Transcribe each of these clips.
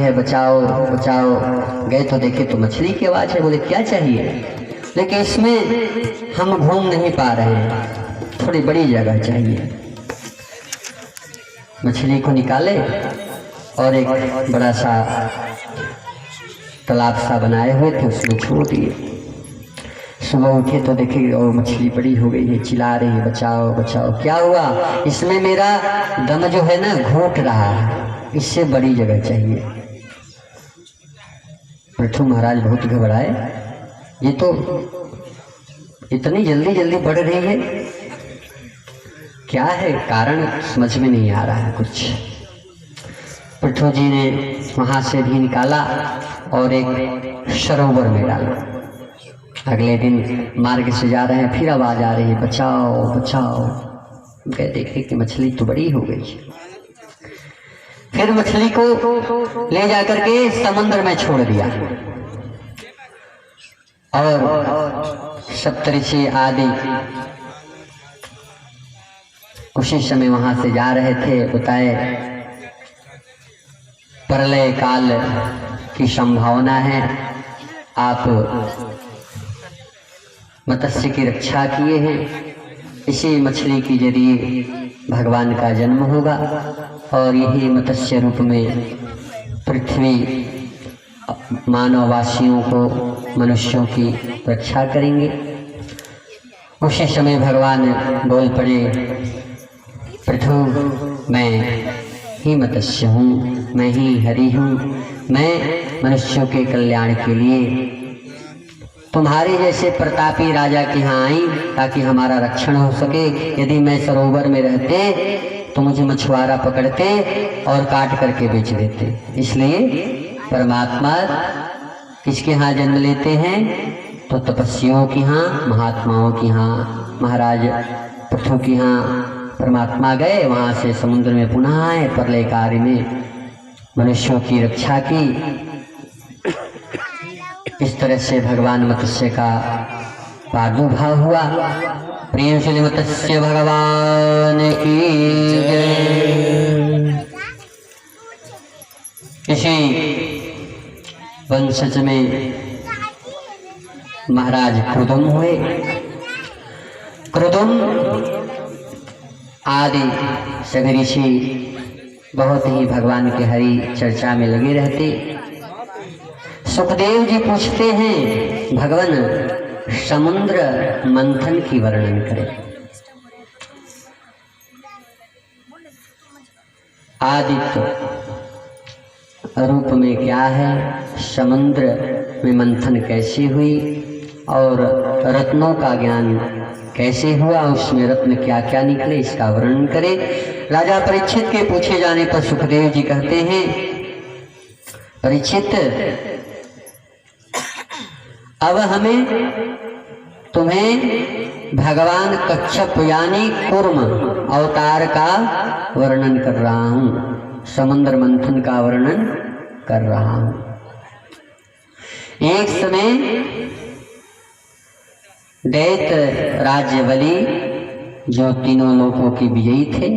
है, बचाओ बचाओ। गए तो देखे तो मछली की आवाज़ है। बोले क्या चाहिए? लेकिन इसमें हम घूम नहीं पा रहे हैं, थोड़ी बड़ी जगह चाहिए। मछली को निकाले और एक बड़ा सा तालाब सा बनाए हुए थे, उसमें छोड़ दिए। सुबह उठे तो देखे और मछली बड़ी हो गई है, चिल्ला रही है बचाओ बचाओ। क्या हुआ? इसमें मेरा दम जो है ना घोट रहा है, इससे बड़ी जगह चाहिए। पृथु महाराज बहुत घबराए, ये तो इतनी जल्दी जल्दी बढ़ रही है, क्या है कारण समझ में नहीं आ रहा है कुछ। पृथु जी ने वहां से भी निकाला और एक सरोवर में डाला। अगले दिन मार्ग से जा रहे हैं, फिर आवाज आ रही है बचाओ बचाओ। कह देखे कि मछली तो बड़ी हो गई। फिर मछली को ले जाकर के समुद्र में छोड़ दिया और सप्तऋषि आदि उसी समय वहां से जा रहे थे। बताए प्रलय काल की संभावना है, आप मत्स्य की रक्षा किए हैं, इसी मछली की जरिए भगवान का जन्म होगा और यही मत्स्य रूप में पृथ्वी मानववासियों को, मनुष्यों की रक्षा करेंगे। उसी समय भगवान बोल पड़े पृथु मैं ही मत्स्य हूँ, मैं ही हरि हूँ, मैं मनुष्यों के कल्याण के लिए तुम्हारे जैसे प्रतापी राजा के यहाँ आई ताकि हमारा रक्षण हो सके। यदि मैं सरोवर में रहते तो मुझे मछुआरा पकड़ते और काट करके बेच देते। इसलिए परमात्मा किसके यहाँ जन्म लेते हैं? तो तपस्वियों के यहाँ, महात्माओं के यहाँ। महाराज पृथु के यहाँ परमात्मा गए, वहाँ से समुद्र में पुनः आए, प्रलय कार्य में मनुष्यों की रक्षा की। इस तरह से भगवान मत्स्य का प्रादुर्भाव हुआ। प्रेम से मत्स्य भगवान की जय। इसी वंशज में महाराज क्रुदुम हुए। क्रुदुम आदि सभी ऋषि बहुत ही भगवान के हरि चर्चा में लगे रहते। सुखदेव जी पूछते हैं भगवान समुद्र मंथन की वर्णन करें। आदित्य रूप में क्या है, समुद्र में मंथन कैसे हुई और रत्नों का ज्ञान कैसे हुआ, उसमें रत्न क्या क्या निकले, इसका वर्णन करें। राजा परीक्षित के पूछे जाने पर सुखदेव जी कहते हैं परीक्षित अब हमें तुम्हें भगवान कच्छप यानी कूर्म अवतार का वर्णन कर रहा हूँ, समुद्र मंथन का वर्णन कर रहा हूँ। एक समय दैत्य राज्य बलि जो तीनों लोकों के विजयी थे,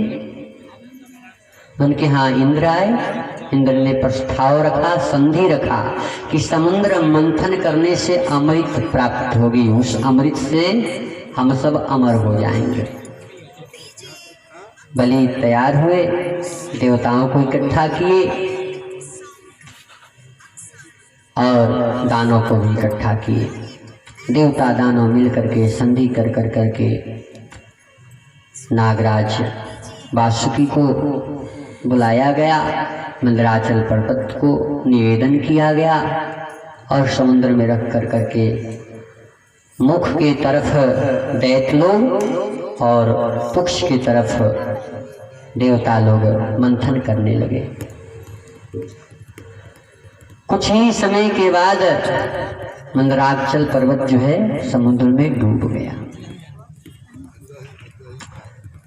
उनके यहाँ इंद्र आए। इंद्र ने प्रस्ताव रखा, संधि रखा कि समुद्र मंथन करने से अमृत प्राप्त होगी, उस अमृत से हम सब अमर हो जाएंगे। बलि तैयार हुए, देवताओं को इकट्ठा किए और दानों को भी इकट्ठा किए। देवता दानों मिलकर के संधि कर करके नागराज वासुकी को बुलाया गया, मंदराचल पर्वत को निवेदन किया गया और समुद्र में रख कर करके मुख के तरफ दैत्य लोग और पुक्ष की तरफ देवता लोग मंथन करने लगे। कुछ ही समय के बाद मंदराचल पर्वत जो है समुद्र में डूब गया।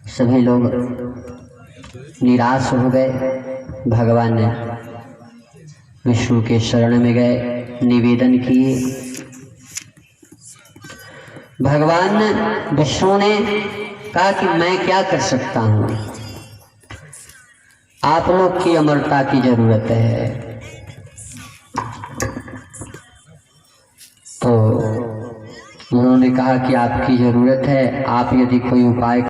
सभी लोग निराश हो गए। भगवान ने विष्णु के शरण में गए, निवेदन किए। भगवान विष्णु ने कहा कि मैं क्या कर सकता हूँ, आप लोग की अमरता की जरूरत है, उन्होंने कहा कि आपकी ज़रूरत है, आप यदि कोई उपाय